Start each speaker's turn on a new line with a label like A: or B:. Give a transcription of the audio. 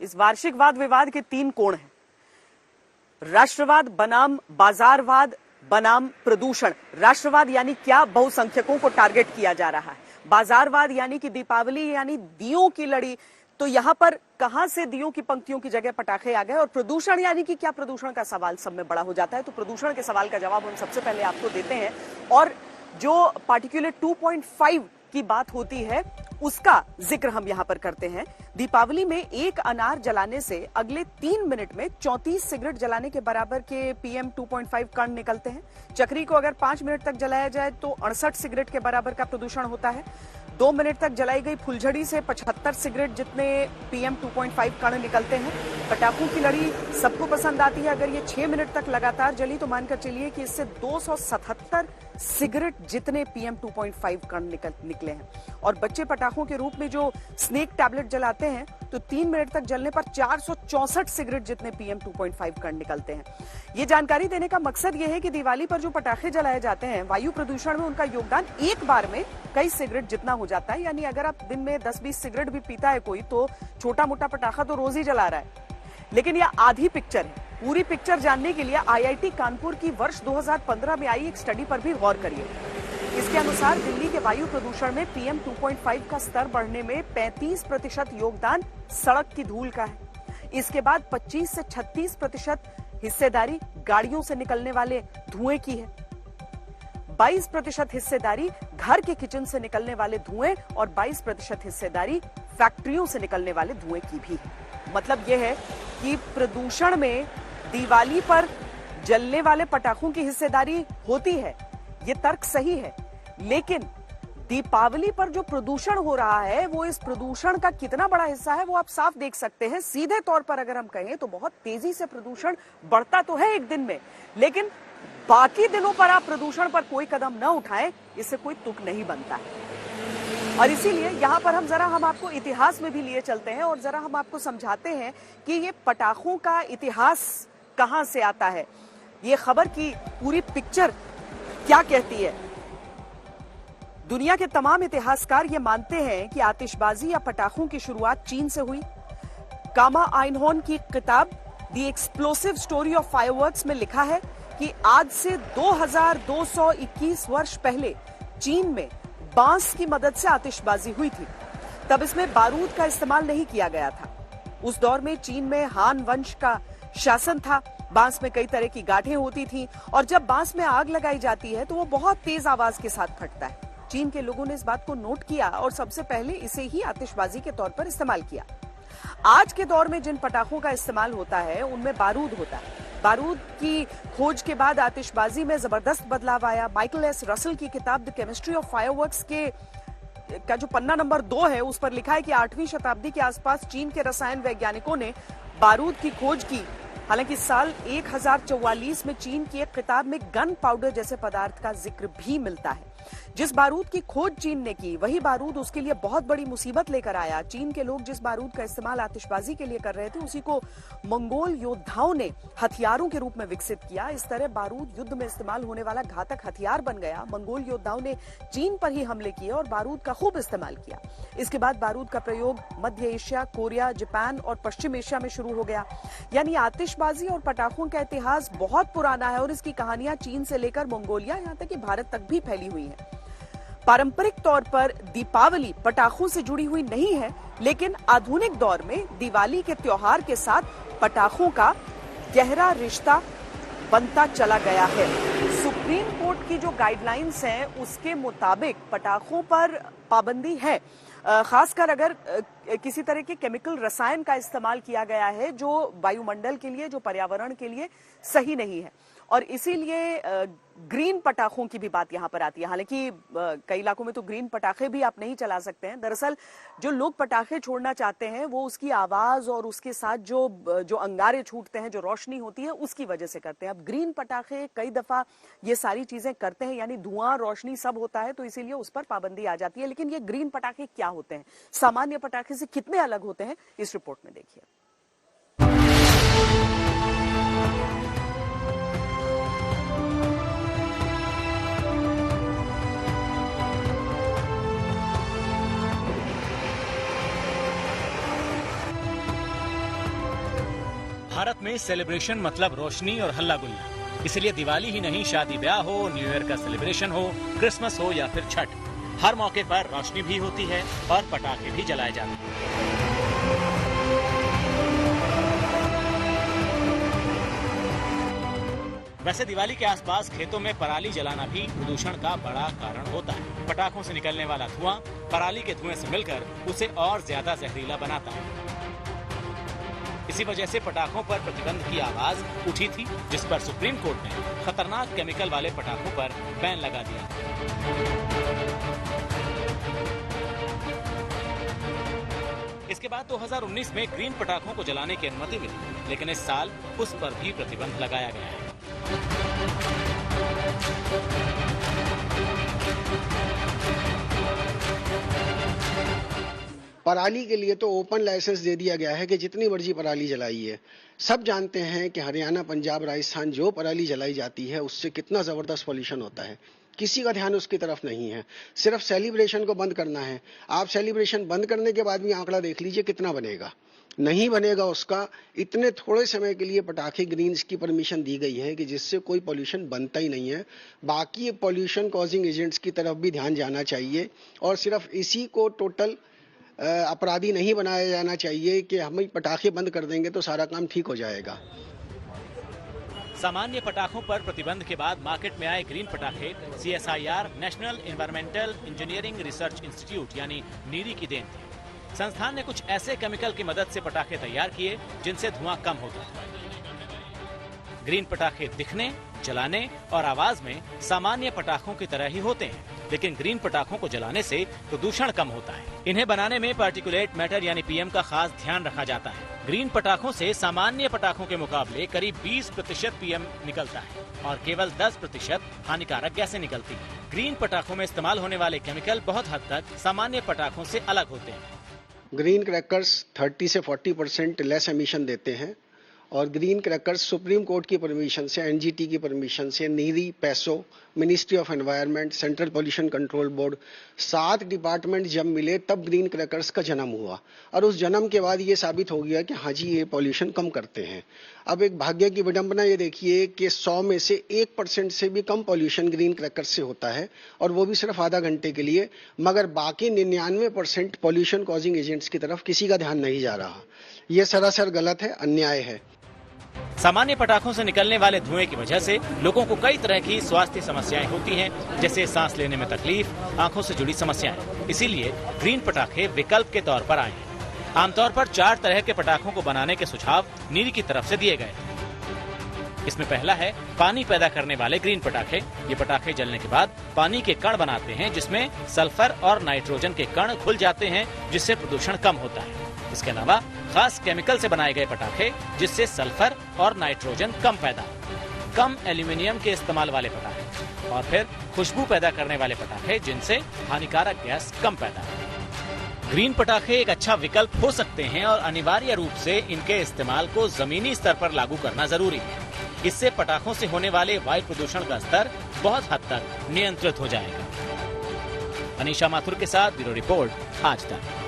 A: इस वार्षिक वाद विवाद के 3 कोण हैं। राष्ट्रवाद बनाम बाजारवाद बनाम प्रदूषण। राष्ट्रवाद यानी क्या? बहुसंख्यकों को टारगेट किया जा रहा है। बाजारवाद यानी कि दीपावली यानी दियों की लड़ी, तो यहां पर कहां से दियों की पंक्तियों की जगह पटाखे आ गए। और प्रदूषण यानी कि क्या? प्रदूषण का सवाल सब में बड़ा हो जाता है। तो प्रदूषण के सवाल का जवाब हम सबसे पहले आपको देते हैं। और जो पार्टिकुलेट 2.5 की बात होती है उसका जिक्र हम यहां पर करते हैं। दीपावली में एक अनार जलाने से अगले 3 मिनट में 34 सिगरेट जलाने के बराबर के PM 2.5 कण निकलते हैं। चक्री को अगर 5 मिनट तक जलाया जाए तो 68 सिगरेट के बराबर का प्रदूषण होता है। 2 मिनट तक जलाई गई फुलझड़ी से 75 सिगरेट जितने PM 2.5 कण निकलते हैं। पटाखों की लड़ी सबको पसंद आती है। अगर ये 6 मिनट तक लगातार जली तो मानकर चलिए कि इससे 277 सिगरेट जितने PM 2.5 कण निकले हैं। और बच्चे पटाखों के रूप में जो स्नेक टैबलेट जलाते हैं तो 3 मिनट तक जलने पर 464 सिगरेट जितने PM 2.5 कण निकलते हैं। ये जानकारी देने का मकसद ये है कि दिवाली पर जो पटाखे जलाए जाते हैं वायु प्रदूषण में उनका योगदान एक बार में कई सिगरेट जितना हो जाता है। यानी अगर आप दिन में 10-20 सिगरेट भी पीता है कोई तो छोटा मोटा पटाखा तो रोज ही जला रहा है। लेकिन यह आधी पिक्चर है। पूरी पिक्चर जानने के लिए IIT कानपुर की वर्ष 2015 में आई एक स्टडी पर भी गौर करिए। इसके अनुसार दिल्ली के वायु प्रदूषण में PM 2.5 का स्तर बढ़ने में 35% योगदान सड़क की धूल का है। इसके बाद 25 से 36% हिस्सेदारी गाड़ियों से निकलने वाले धुएं की है। 22% हिस्सेदारी घर के किचन से निकलने वाले धुएं और 22% हिस्सेदारी फैक्ट्रियों से निकलने वाले धुएं की भी है। मतलब यह है कि प्रदूषण में दिवाली पर जलने वाले पटाखों की हिस्सेदारी होती है। यह तर्क सही है, लेकिन दीपावली पर जो प्रदूषण हो रहा है वो इस प्रदूषण का कितना बड़ा हिस्सा है वो आप साफ देख सकते हैं। सीधे तौर पर अगर हम कहें तो बहुत तेजी से प्रदूषण बढ़ता तो है एक दिन में, लेकिन बाकी दिनों पर आप प्रदूषण पर कोई कदम न उठाएं, इससे कोई तुक नहीं बनता है। और इसीलिए यहां पर हम आपको इतिहास में भी लिए चलते हैं और जरा हम आपको समझाते हैं कि ये पटाखों का इतिहास कहां से आता है, ये खबर की पूरी पिक्चर क्या कहती है। दुनिया के तमाम इतिहासकार ये मानते हैं कि आतिशबाजी या पटाखों की शुरुआत चीन से हुई। कामा आइनहोर्न की किताब the explosive story of fireworks में लिखा है कि आज से 2221 वर्ष पहले चीन में बांस की मदद से आतिशबाजी हुई थी। तब इसमें बारूद का इस्तेमाल नहीं किया गया था। उस दौर में चीन में हान वंश का शासन था। बांस में कई तरह की गांठें होती थी और जब बांस में आग लगाई जाती है तो वो बहुत तेज आवाज के साथ फटता है। चीन के लोगों ने इस बात को नोट किया और सबसे पहले इसे ही आतिशबाजी के तौर पर इस्तेमाल किया। आज के दौर में जिन पटाखों का इस्तेमाल होता है उनमें बारूद होता है। बारूद की खोज के बाद आतिशबाजी में जबरदस्त बदलाव आया। माइकल एस रसल की किताब द केमिस्ट्री ऑफ फायरवर्क्स का जो पन्ना नंबर 2 है उस पर लिखा है कि 8वीं शताब्दी के आसपास चीन के रसायन वैज्ञानिकों ने बारूद की खोज की। हालांकि साल 1044 में चीन की एक किताब में गन पाउडर जैसे पदार्थ का जिक्र भी मिलता है। जिस बारूद की खोज चीन ने की वही बारूद उसके लिए बहुत बड़ी मुसीबत लेकर आया। चीन के लोग जिस बारूद का इस्तेमाल आतिशबाजी के लिए कर रहे थे उसी को मंगोल योद्धाओं ने हथियारों के रूप में विकसित किया। इस तरह बारूद युद्ध में इस्तेमाल होने वाला घातक हथियार बन गया। मंगोल योद्धाओं ने चीन पर ही हमले किए और बारूद का खूब इस्तेमाल किया। इसके बाद बारूद का प्रयोग मध्य एशिया, कोरिया, जापान और पश्चिम एशिया में शुरू हो गया। यानी आतिशबाजी और पटाखों का इतिहास बहुत पुराना है और इसकी कहानियां चीन से लेकर मंगोलिया यहाँ तक कि भारत तक भी फैली हुई है। पारंपरिक तौर पर दीपावली पटाखों से जुड़ी हुई नहीं है, लेकिन आधुनिक दौर में दिवाली के त्योहार के साथ पटाखों का गहरा रिश्ता बनता चला गया है। सुप्रीम कोर्ट की जो गाइडलाइंस हैं उसके मुताबिक पटाखों पर पाबंदी है, खासकर अगर किसी तरह के केमिकल रसायन का इस्तेमाल किया गया है जो वायुमंडल के लिए, जो पर्यावरण के लिए सही नहीं है। और इसीलिए ग्रीन पटाखों की भी बात यहां पर आती है। हालांकि कई इलाकों में तो ग्रीन पटाखे भी आप नहीं चला सकते हैं। दरअसल जो लोग पटाखे छोड़ना चाहते हैं वो उसकी आवाज और उसके साथ जो अंगारे छूटते हैं, जो रोशनी होती है, उसकी वजह से करते हैं। अब ग्रीन पटाखे कई दफा ये सारी चीजें करते हैं, यानी धुआं, रोशनी सब होता है, तो इसीलिए उस पर पाबंदी आ जाती है। लेकिन ये ग्रीन पटाखे क्या होते हैं, सामान्य पटाखे से कितने अलग होते हैं, इस रिपोर्ट में देखिए।
B: भारत में सेलिब्रेशन मतलब रोशनी और हल्ला गुल्ला। इसलिए दिवाली ही नहीं, शादी ब्याह हो, न्यू ईयर का सेलिब्रेशन हो, क्रिसमस हो या फिर छठ, हर मौके पर रोशनी भी होती है और पटाखे भी जलाए जाते हैं। वैसे दिवाली के आसपास खेतों में पराली जलाना भी प्रदूषण का बड़ा कारण होता है। पटाखों से निकलने वाला धुआं पराली के धुएं से मिलकर उसे और ज्यादा जहरीला बनाता है। इसी वजह से पटाखों पर प्रतिबंध की आवाज उठी थी, जिस पर सुप्रीम कोर्ट ने खतरनाक केमिकल वाले पटाखों पर बैन लगा दिया। इसके बाद 2019 में ग्रीन पटाखों को जलाने की अनुमति मिली, लेकिन इस साल उस पर भी प्रतिबंध लगाया गया है।
C: पराली के लिए तो ओपन लाइसेंस दे दिया गया है कि जितनी मर्जी पराली जलाई है। सब जानते हैं कि हरियाणा, पंजाब, राजस्थान जो पराली जलाई जाती है उससे कितना जबरदस्त पॉल्यूशन होता है। किसी का ध्यान उसकी तरफ नहीं है। सिर्फ सेलिब्रेशन को बंद करना है। आप सेलिब्रेशन बंद करने के बाद भी आंकड़ा देख लीजिए कितना बनेगा। नहीं बनेगा उसका। इतने थोड़े समय के लिए पटाखे ग्रीन्स की परमिशन दी गई है कि जिससे कोई पॉल्यूशन बनता ही नहीं है। बाकी पॉल्यूशन कॉजिंग एजेंट्स की तरफ भी ध्यान जाना चाहिए और सिर्फ इसी को टोटल अपराधी नहीं बनाया जाना चाहिए कि हम पटाखे बंद कर देंगे तो सारा काम ठीक हो जाएगा।
B: सामान्य पटाखों पर प्रतिबंध के बाद मार्केट में आए ग्रीन पटाखे CSIR national environmental engineering research institute यानी नीरी की देन थी। संस्थान ने कुछ ऐसे केमिकल की मदद से पटाखे तैयार किए जिनसे धुआं कम होता है। ग्रीन पटाखे दिखने, जलाने और आवाज में सामान्य पटाखों की तरह ही होते हैं, लेकिन ग्रीन पटाखों को जलाने से प्रदूषण कम होता है। इन्हें बनाने में पार्टिकुलेट मैटर यानी PM का खास ध्यान रखा जाता है। ग्रीन पटाखों से सामान्य पटाखों के मुकाबले करीब 20% PM निकलता है और केवल 10% हानिकारक गैसें निकलती हैं। ग्रीन पटाखों में इस्तेमाल होने वाले केमिकल बहुत हद तक सामान्य पटाखों से अलग होते हैं।
C: ग्रीन क्रैकर्स 30 से 40% लेस एमिशन देते हैं और ग्रीन क्रैकर्स सुप्रीम कोर्ट की परमिशन से, NGT की परमिशन से, नीरी, पैसो, ministry of environment, central pollution control board, 7 department जब मिले तब ग्रीन क्रैकर्स का जन्म हुआ और उस जन्म के बाद ये साबित हो गया कि हाँ जी ये पॉल्यूशन कम करते हैं। अब एक भाग्य की विडंबना ये देखिए कि 100 में से 1% से भी कम पॉल्यूशन ग्रीन क्रैकर्स से होता है और वो भी सिर्फ आधा घंटे के लिए, मगर बाकी 99% पॉल्यूशन कॉजिंग एजेंट्स की तरफ किसी का ध्यान नहीं जा रहा। ये सरासर गलत है, अन्याय है।
B: सामान्य पटाखों से निकलने वाले धुएं की वजह से लोगों को कई तरह की स्वास्थ्य समस्याएं होती हैं, जैसे सांस लेने में तकलीफ, आंखों से जुड़ी समस्याएं। इसीलिए ग्रीन पटाखे विकल्प के तौर पर आए हैं। आमतौर पर 4 तरह के पटाखों को बनाने के सुझाव नीरी की तरफ से दिए गए। इसमें पहला है पानी पैदा करने वाले ग्रीन पटाखे। ये पटाखे जलने के बाद पानी के कण बनाते हैं, जिसमें सल्फर और नाइट्रोजन के कण घुल जाते हैं, जिससे प्रदूषण कम होता है। इसके अलावा खास केमिकल से बनाए गए पटाखे, जिससे सल्फर और नाइट्रोजन कम पैदा, कम एल्यूमिनियम के इस्तेमाल वाले पटाखे, और फिर खुशबू पैदा करने वाले पटाखे, जिनसे हानिकारक गैस कम पैदा। ग्रीन पटाखे एक अच्छा विकल्प हो सकते हैं और अनिवार्य रूप से इनके इस्तेमाल को जमीनी स्तर पर लागू करना जरूरी है। इससे पटाखों से होने वाले वायु प्रदूषण का स्तर बहुत हद तक नियंत्रित हो जाएगा। अनीशा माथुर के साथ ब्यूरो रिपोर्ट, आज तक।